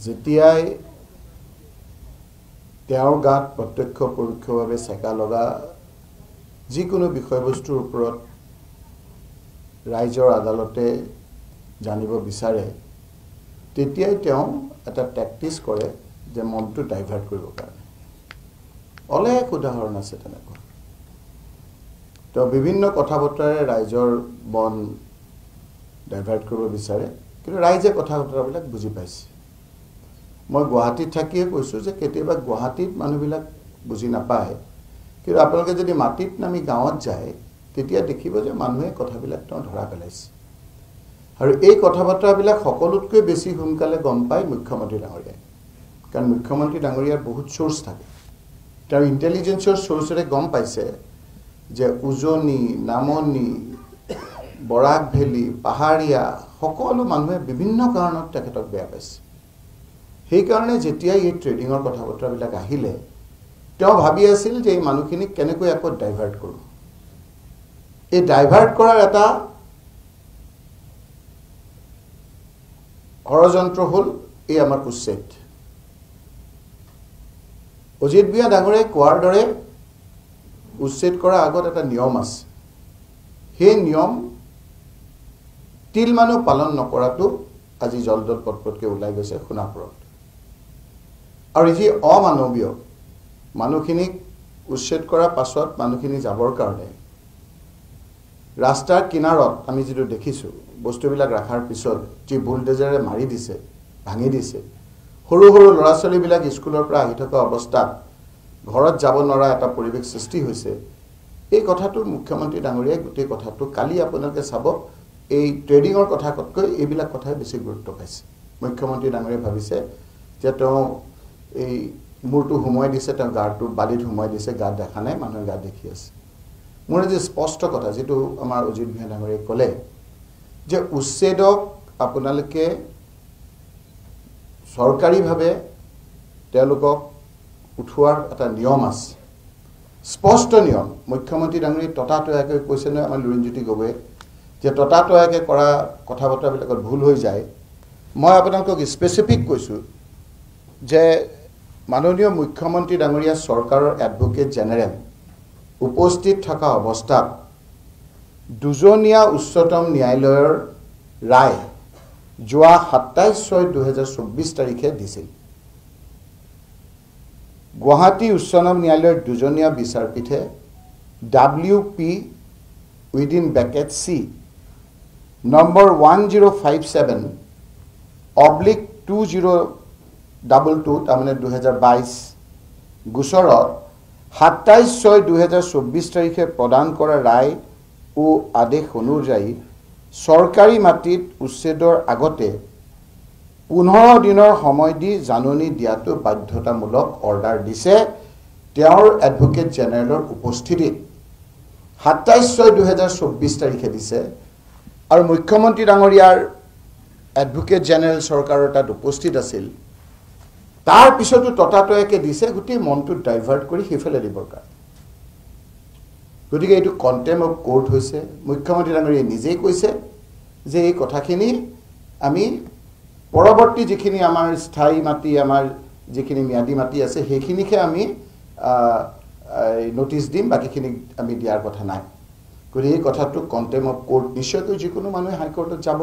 যেতিয়াই তেওঁৰ গাত প্ৰত্যক্ষ পৰোক্ষভাৱে চেকা লগা যিকোনো বিষয়বস্তুৰ ওপৰত ৰাইজৰ আদালতে জানিব বিচাৰে তেতিয়াই তেওঁ এটা টেকটিক্স কৰে যে মনটো ডাইভাৰ্ট কৰিবৰ কাৰণে অলেখ উদাহৰণ আছে তেনেকুৱা তো বিভিন্ন কথা বতৰাৰে ৰাইজৰ মন ডাইভাৰ্ট কৰিব বিচাৰে কিন্তু ৰাইজে কথা বতৰাবিলাক বুজি পাইছে মই গুৱাহাটীত থাকিয়ে কৈছোঁ যে কেতিয়াবা গুৱাহাটীত মানুহবিলাক বুজি নাপায় কিন্তু আপোনালোকে যদি মাটিত নামি গাঁৱত যায় তেতিয়া দেখিব যে মানুহে কথাবিলাক তেওঁ ধৰা পেলাইছে আৰু এই কথা বতৰাবিলাক সকলোতকৈ বেছি সোনকালে গম পায় মুখ্যমন্ত্ৰী ডাঙৰীয়াই কাৰণ মুখ্যমন্ত্ৰী ডাঙৰীয়াৰ বহুত সোৰ্স থাকে তেওঁ ইন্টেলিজেন্সৰ সোৰ্সৰে গম পাইছে যে উজনি নামনি বৰাক ভেলী পাহাৰীয়া সকলো মানুহে বিভিন্ন কাৰণত তেখেতক বেয়া পাইছে সেই কাৰণে যেতিয়া এই ট্ৰেডিংৰ কথা বতৰাবিলাক আহিলে তেওঁ ভাবি আছিল যে এই মানুহখিনিক কেনেকৈ আকৌ ডাইভাৰ্ট কৰোঁ এই ডাইভাৰ্ট কৰাৰ এটা ষড়যন্ত্ৰ হ'ল এই আমাৰ উচ্ছেদ অজিত ভূঞা ডাঙৰীয়াই কোৱাৰ দৰে উচ্ছেদ কৰাৰ আগত এটা নিয়ম আছে সেই নিয়ম তিল মানুহ পালন নকৰাটো আজি জলদল পটপটকৈ ওলাই গৈছে সোণাপুৰত আৰু যি অমানৱীয় মানুহখিনিক উচ্ছেদ কৰাৰ পাছত মানুহখিনি যাবৰ কাৰণে ৰাস্তাৰ কিনাৰত আমি যেটো দেখিছোঁ বস্তুবিলাক ৰাখাৰ পিছত যি বুলডেজাৰে মাৰি দিছে ভাঙি দিছে সৰু সৰু ল'ৰা ছোৱালীবিলাক স্কুলৰ পৰা আহি থকা অৱস্থাত ঘৰত যাব নোৱাৰা এটা পৰিৱেশ সৃষ্টি হৈছে এই কথাটো মুখ্যমন্ত্ৰী ডাঙৰীয়াই গোটেই কথাটো কালি আপোনালোকে চাব এই ট্ৰেডিংৰ কথাতকৈ এইবিলাক কথাই বেছি গুৰুত্ব পাইছে মুখ্যমন্ত্ৰী ডাঙৰীয়াই ভাবিছে যে তেওঁ এই মূৰটো হুমাই দিছে তেওঁ গাৰটো বালিত হুমাই দিছে গাত দেখা নাই মানুহৰ গাত দেখি আছে মোৰ যে স্পষ্ট কথা যেটো আমাৰ অজিত ভূঞা ডাঙৰীয়াই ক'লে যে উচ্ছেদক আপোনালোকে সৰকাৰীভাৱে তেওঁলোকক উঠোৱাৰ এটা নিয়ম আছে স্পষ্ট নিয়ম মুখ্যমন্ত্ৰী ডাঙৰীয়াই ততাতয়াকৈ কৈছে নহয় আমাৰ লুৰিণজ্যোতি গগৈয়ে যে ততাতয়াকৈ কৰা কথা বতৰাবিলাকত ভুল হৈ যায় মই আপোনালোকক স্পেচিফিক কৈছোঁ যে মাননীয় মুখ্যমন্ত্ৰী ডাঙৰীয়া চৰকাৰৰ এডভোকেট জেনেৰেল উপস্থিত থকা অৱস্থাত দুজনীয়া উচ্চতম ন্যায়ালয়ৰ ৰায় যোৱা 27/6/2024 তাৰিখে দিছিল গুৱাহাটী উচ্চতম ন্যায়ালয়ৰ দুজনীয়া বিচাৰপীঠে WP within bracket C number 1057/2022 তাৰমানে 2022 গোচৰত 27/6/2024 তাৰিখে প্ৰদান কৰা ৰায় ও আদেশ অনুযায়ী সৰকাৰী মাটিত উচ্ছেদৰ আগতে 15 দিনৰ সময় দি জাননী দিয়াটো বাধ্যতামূলক অৰ্ডাৰ দিছে তেওঁৰ এডভোকেট জেনেৰেলৰ উপস্থিতিত 27/6/2024 তাৰিখে দিছে আৰু মুখ্যমন্ত্ৰী ডাঙৰীয়াৰ এডভোকেট জেনেৰেল চৰকাৰৰ তাত উপস্থিত আছিল তাৰ পিছতো ততাতয়াকৈ দিছে গোটেই মনটো ডাইভাৰ্ট কৰি হিফালে দিবৰ কাৰণে গতিকে এইটো কন্টেম অফ কোৰ্ট হৈছে মুখ্যমন্ত্ৰী ডাঙৰীয়াই নিজেই কৈছে যে এই কথাখিনি আমি পৰৱৰ্তী যিখিনি আমাৰ স্থায়ী মাটি আমাৰ যিখিনি ম্যাদী মাটি আছে সেইখিনিকে আমি নোটিছ দিম বাকিখিনি আমি দিয়াৰ কথা নাই গতিকে এই কথাটো কন্টেম অফ কোৰ্ট নিশ্চয়কৈ যিকোনো মানুহে হাইকোৰ্টত যাব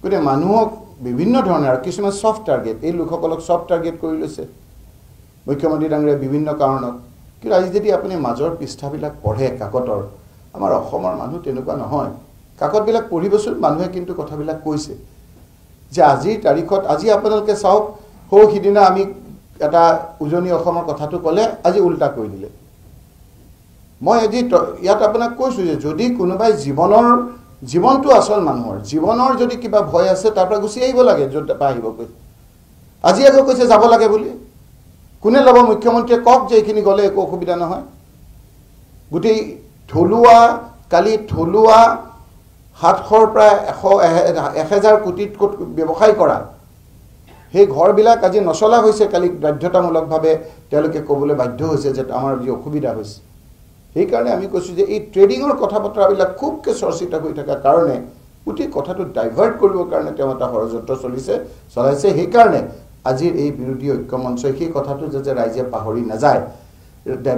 গতিকে মানুহক বিভিন্ন ধৰণৰ আৰু কিছুমান সফট টাৰ্গেট এই লোকসকলক সফট টাৰ্গেট কৰি লৈছে মুখ্যমন্ত্ৰী ডাঙৰীয়াই বিভিন্ন কাৰণত কিন্তু আজি যদি আপুনি মাজৰ পৃষ্ঠাবিলাক পঢ়ে কাকতৰ আমাৰ অসমৰ মানুহ তেনেকুৱা নহয় কাকতবিলাক পঢ়িবচোন মানুহে কিন্তু কথাবিলাক কৈছে যে আজিৰ তাৰিখত আজি আপোনালোকে চাওক হৌ সিদিনা আমি এটা উজনি অসমৰ কথাটো ক'লে আজি উল্টা কৰি দিলে মই আজি ইয়াত আপোনাক কৈছোঁ যে যদি কোনোবাই জীৱনটো আসল মানুহৰ জীৱনৰ যদি কিবা ভয় আছে তাৰ পৰা গুচি আহিব লাগে য'ত আহিব কৈ আজি আকৌ কৈছে যাব লাগে বুলি কোনে ল'ব মুখ্যমন্ত্ৰীয়ে কওক যে এইখিনি গ'লে একো অসুবিধা নহয় গোটেই থলুৱা কালি থলুৱা 700ৰ প্ৰায় 1000 কোটিত ব্যৱসায় কৰা সেই ঘৰবিলাক আজি নচলা হৈছে কালি বাধ্যতামূলকভাৱে তেওঁলোকে ক'বলৈ বাধ্য হৈছে যে আমাৰ যি অসুবিধা হৈছে সেই কাৰণে আমি কৈছোঁ যে এই ট্ৰেডিংৰ কথা বতৰাবিলাক খুবকৈ চৰ্চিত হৈ থকাৰ কাৰণে গোটেই কথাটো ডাইভাৰ্ট কৰিবৰ কাৰণে তেওঁ এটা ষড়যন্ত্ৰ চলাইছে সেই কাৰণে আজিৰ এই বিৰোধী ঐক্য মঞ্চই সেই কথাটো যাতে ৰাইজে পাহৰি নাযায়,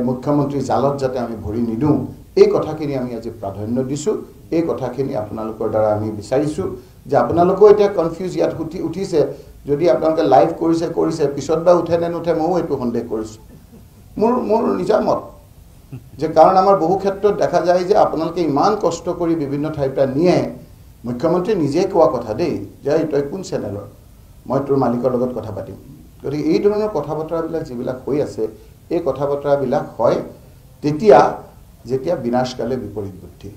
মুখ্যমন্ত্ৰী জালত যাতে আমি ভৰি নিদিওঁ, এই কথাখিনি আমি আজি প্ৰাধান্য দিছোঁ। এই কথাখিনি আপোনালোকৰ দ্বাৰা আমি বিচাৰিছোঁ যে আপোনালোকেও এতিয়া কনফিউজ ইয়াত উঠিছে, যদি আপোনালোকে লাইভ কৰিছে পিছত বা উঠে নে নুঠে ময়ো এইটো সন্দেহ কৰিছোঁ। মোৰ নিজৰ মত যে কাৰণ আমাৰ বহু ক্ষেত্ৰত দেখা যায় যে আপোনালোকে ইমান কষ্ট কৰি বিভিন্ন ঠাইৰ পৰা নিয়ে, মুখ্যমন্ত্ৰী নিজে কোৱা কথা দেই যে তই কোন চেনেলৰ, মই তোৰ মালিকৰ লগত কথা পাতিম। গতিকে এই ধৰণৰ কথা বতৰাবিলাক যিবিলাক হৈ আছে, এই কথা বতৰাবিলাক হয় তেতিয়া যেতিয়া বিনাশকালে বিপৰীত বুদ্ধি।